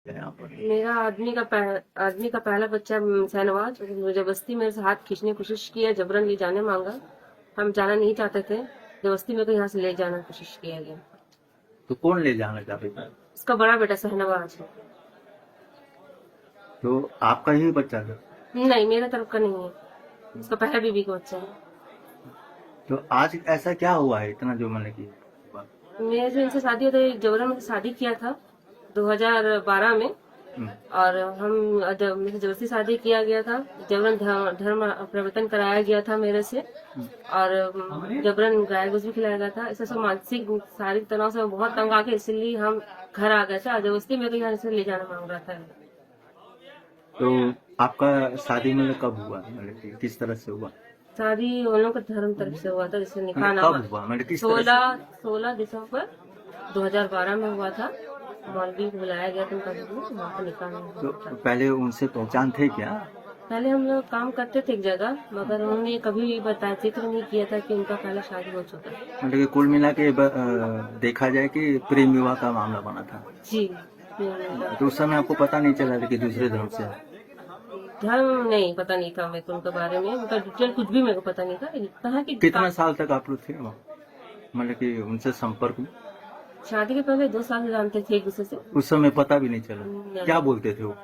यहाँ पर? मेरा आदमी का पहला बच्चा शहनवाज जबरदस्ती मेरे से हाथ खींचने की कोशिश किया, जबरन ले जाने मांगा। हम जाना नहीं चाहते थे, जबरदस्ती मेरे को यहाँ से ले जाने की कोशिश किया गया। तो कौन ले जाना चाहते थे? उसका बड़ा बेटा शहनवाज है। तो आपका ही बच्चा था? नहीं, मेरे तरफ का नहीं है, उसका पहला बीबी का बच्चा है। तो आज ऐसा क्या हुआ है इतना जो मैंने की? मेरे से इनसे शादी होता है, जबरन मुझसे शादी किया था 2012 में। हम्म, और हम मुझे जबरदस्ती शादी किया गया था, जबरन धर्म परिवर्तन कराया गया था मेरे से। और जबरन गाय घूस भी खिलाया गया था। इससे सब मानसिक शारीरिक तनाव से मैं बहुत तंग आ गए, इसलिए हम घर आ गए थे और जबरदस्ती मेरे को यहाँ से ले जाना मांग रहा था। तो आपका शादी मतलब कब हुआ, मतलब कि किस तरह से हुआ? शादी उन लोगों के धर्म तरफ से हुआ था, जिससे निकाह मतलब नामा कब हुआ, मतलब किस तरह से? 16 दिसंबर 2012 में हुआ था। मौलवी को बुलाया गया था उनका घर में, वहाँ पर निकाह नामा तो हुआ था। पहले उनसे पहचान थे क्या? पहले हम लोग काम करते थे एक जगह, मगर उन्होंने कभी भी बताया, जिक्र नहीं किया था कि उनका पहले शादी हो चुका है। मतलब कि कुल मिला के देखा जाए कि प्रेम विवाह का मामला बना था। जी। तो उस समय आपको पता नहीं चला था कि दूसरे धर्म से है? धर्म नहीं पता नहीं था मेरे को उनके बारे में, उनका डिटेल कुछ भी मेरे को पता नहीं था। इतना है कि कितना साल तक आप लोग थे वहाँ? मतलब कि उनसे संपर्क में? शादी के पहले 2 साल से जानते थे एक दूसरे से। उस समय पता भी नहीं चला? नहीं। क्या बोलते थे वो?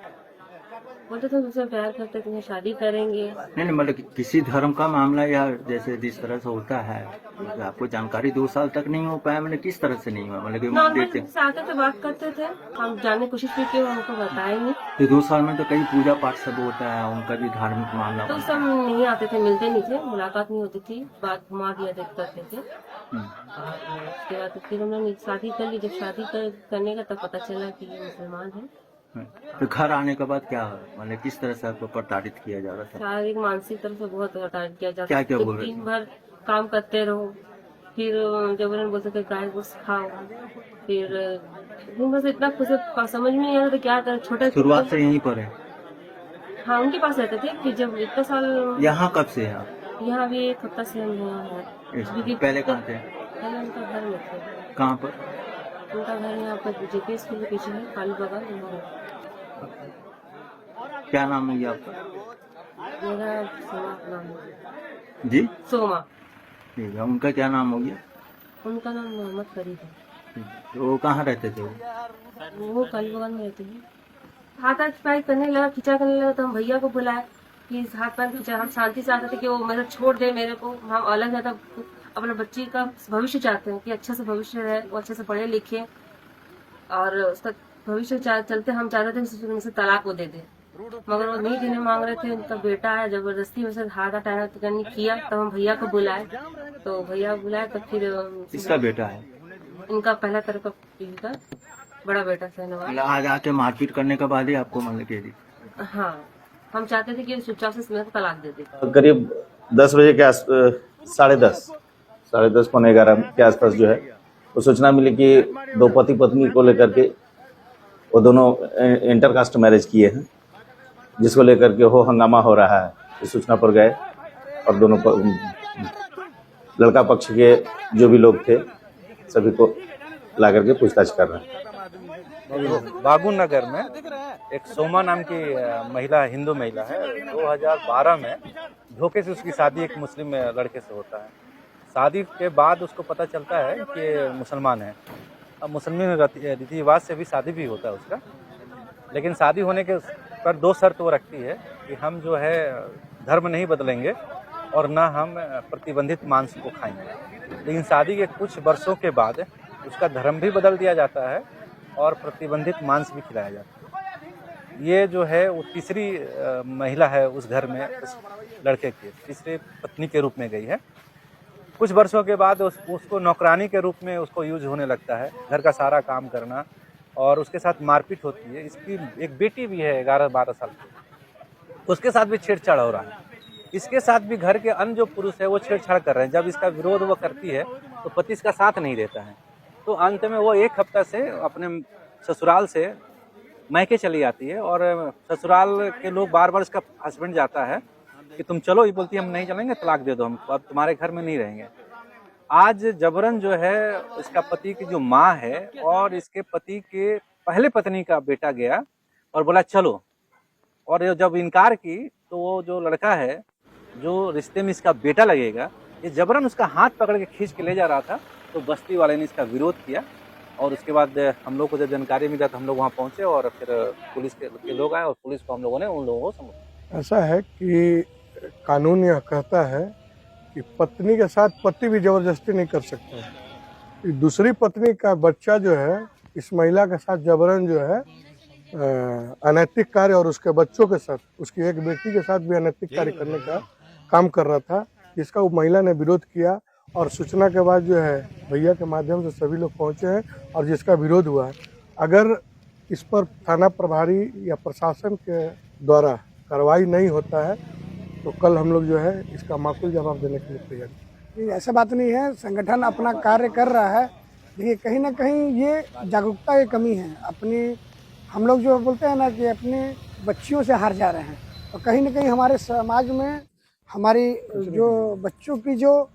बोलते थे मुझसे प्यार करते थे, शादी करेंगे। नहीं नहीं, मतलब कि किसी धर्म का मामला या जैसे जिस तरह से होता है, मतलब आपको जानकारी 2 साल तक नहीं हो पाया, मतलब किस तरह से नहीं हुआ, मतलब कि नॉर्मल देखते? से आते थे, बात करते थे, हम जानने की कोशिश भी की, हमको बताया नहीं। तो 2 साल में तो कई पूजा पाठ सब होता है, उनका भी धार्मिक मामला तो बनता सब है। नहीं आते थे, मिलते नहीं थे, मुलाकात नहीं होती थी, बात घुमा दिया करते थे। हम्म, और उसके बाद तो फिर उन्होंने शादी कर ली। जब करने का तब पता चला कि ये मुसलमान है। तो घर आने के बाद क्या, मतलब किस तरह से आपको प्रताड़ित किया जा रहा था? शारीरिक मानसिक तरफ से बहुत प्रताड़ित किया जाता क्या था क्या कि बोल रहे दिन थे? भर काम करते रहो, फिर जबरन बोलते थे गाय गोश्त खाओ, फिर दिन भर से इतना कुछ समझ में नहीं आ रहा था क्या करें, छोटे शुरुआत छोटे। से यहीं पर है? हाँ, उनके पास रहते थे। फिर जब इतना साल यहाँ कब से है आप? यहाँ भी 1 हफ्ता से हम यहाँ है, क्योंकि पहले कहाँ थे? पहले उनका घर में थे। कहाँ पर? उनका घर यहाँ पर जेपी स्कूल के पीछे है, कालू बागान वहाँ। क्या नाम है ये आपका? मेरा सोमा नाम है। जी? सोमा। ठीक है, उनका क्या नाम हो गया? उनका नाम मोहम्मद फरीद है। तो वो कहाँ रहते थे वो? वो कालू बागान में रहते हैं। हाथ पैर करने लगा, खींचा करने लगा, तो हम भैया को बुलाए कि हाथ पैर खींचा। हम शांति से आते थे कि वो मतलब छोड़ दे मेरे को, हम अलग ज्यादा अपने बच्ची का भविष्य चाहते हैं कि अच्छा से भविष्य रहे, वो अच्छे से पढ़े लिखे, और उसका भविष्य चलते हम चाहते थे कि उनसे तलाक को दे दे। मगर वो नहीं देने मांग रहे थे। उनका बेटा है, जबरदस्ती में से हाथ हटाया किया, तब हम भैया को बुलाए। तो भैया बुलाए तब फिर किसका बेटा है? इनका पहला तरफ का बीवी का बड़ा बेटा शहनवाज। मतलब आज आके मारपीट करने के बाद ही आपको मतलब कह दी? हाँ, हम चाहते थे कि चुपचाप से मेरे को तलाक दे दे। करीब 10 बजे के आस 10:30 पौने 11 के आसपास जो है वो सूचना मिली कि दो पति पत्नी को लेकर के वो दोनों इंटर कास्ट मैरिज किए हैं, जिसको लेकर के हो हंगामा हो रहा है। इस सूचना पर गए और दोनों लड़का पक्ष के जो भी लोग थे सभी को ला करके पूछताछ कर रहे हैं। बागुन नगर में एक सोमा नाम की महिला, हिंदू महिला है। 2012 में धोखे से उसकी शादी एक मुस्लिम लड़के से होता है। शादी के बाद उसको पता चलता है कि मुसलमान है। अब मुसलमान रीति रिवाज से भी शादी भी होता है उसका, लेकिन शादी होने के पर 2 शर्त वो रखती है कि हम जो है धर्म नहीं बदलेंगे और ना हम प्रतिबंधित मांस को खाएंगे। लेकिन शादी के कुछ वर्षों के बाद उसका धर्म भी बदल दिया जाता है और प्रतिबंधित मांस भी खिलाया जाता है। ये जो है वो तीसरी महिला है उस घर में, उस लड़के की तीसरी पत्नी के रूप में गई है। कुछ वर्षों के बाद उसको नौकरानी के रूप में उसको यूज होने लगता है, घर का सारा काम करना, और उसके साथ मारपीट होती है। इसकी एक बेटी भी है 11-12 साल की, उसके साथ भी छेड़छाड़ हो रहा है। इसके साथ भी घर के अन्य जो पुरुष है वो छेड़छाड़ कर रहे हैं। जब इसका विरोध वो करती है तो पति इसका साथ नहीं देता है। तो अंत में वो 1 हफ्ता से अपने ससुराल से मैके चली जाती है, और ससुराल के लोग बार बार इसका हस्बैंड जाता है कि तुम चलो, ये बोलती है हम नहीं चलेंगे, तलाक दे दो, हम अब तुम्हारे घर में नहीं रहेंगे। आज जबरन जो है इसका पति की जो माँ है और इसके पति के पहले पत्नी का बेटा गया और बोला चलो, और ये जब इनकार की तो वो जो लड़का है जो रिश्ते में इसका बेटा लगेगा, ये जबरन उसका हाथ पकड़ के खींच के ले जा रहा था। तो बस्ती वाले ने इसका विरोध किया और उसके बाद हम लोग को जब जानकारी मिला तो हम लोग वहाँ पहुँचे और फिर पुलिस के लोग आए और पुलिस को हम लोगों ने उन लोगों को समझा। ऐसा है कि कानून यह कहता है कि पत्नी के साथ पति भी जबरदस्ती नहीं कर सकता है। दूसरी पत्नी का बच्चा जो है इस महिला के साथ जबरन जो है अनैतिक कार्य, और उसके बच्चों के साथ, उसकी एक बेटी के साथ भी अनैतिक कार्य करने का काम कर रहा था, जिसका वो महिला ने विरोध किया। और सूचना के बाद जो है भैया के माध्यम से सभी लोग पहुंचे हैं और जिसका विरोध हुआ है। अगर इस पर थाना प्रभारी या प्रशासन के द्वारा कार्रवाई नहीं होता है तो कल हम लोग जो है इसका माकूल जवाब देने के लिए तैयार हैं। ऐसा बात नहीं है, संगठन अपना कार्य कर रहा है। देखिए कहीं ना कहीं ये जागरूकता की कमी है। अपनी हम लोग जो बोलते हैं ना कि अपने बच्चियों से हार जा रहे हैं, तो कहीं ना कहीं हमारे समाज में हमारी जो बच्चों की जो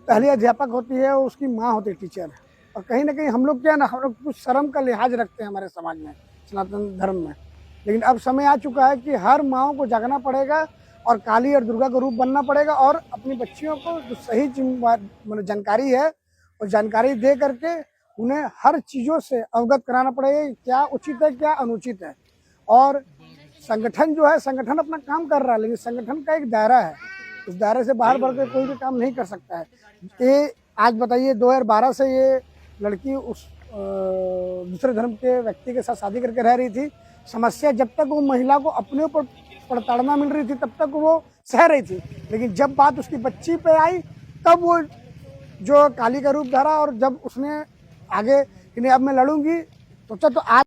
पहली अध्यापक होती है वो उसकी माँ होती है, टीचर। और कहीं ना कहीं हम लोग क्या ना, हम लोग कुछ शर्म का लिहाज रखते हैं हमारे समाज में, सनातन धर्म में। लेकिन अब समय आ चुका है कि हर माँओं को जागना पड़ेगा और काली और दुर्गा का रूप बनना पड़ेगा और अपनी बच्चियों को जो सही मतलब जानकारी है और जानकारी दे करके उन्हें हर चीज़ों से अवगत कराना पड़ेगा, क्या उचित है क्या अनुचित है। और संगठन जो है, संगठन अपना काम कर रहा है, लेकिन संगठन का एक दायरा है, उस दायरे से बाहर बढ़ कर कोई भी काम नहीं कर सकता है। ये आज बताइए 2012 से ये लड़की उस दूसरे धर्म के व्यक्ति के साथ शादी करके रह रही थी। समस्या जब तक वो महिला को अपने ऊपर प्रताड़ना मिल रही थी तब तक वो सह रही थी, लेकिन जब बात उसकी बच्ची पे आई तब वो जो काली का रूप धरा और जब उसने आगे कि नहीं अब मैं लड़ूंगी, तो आज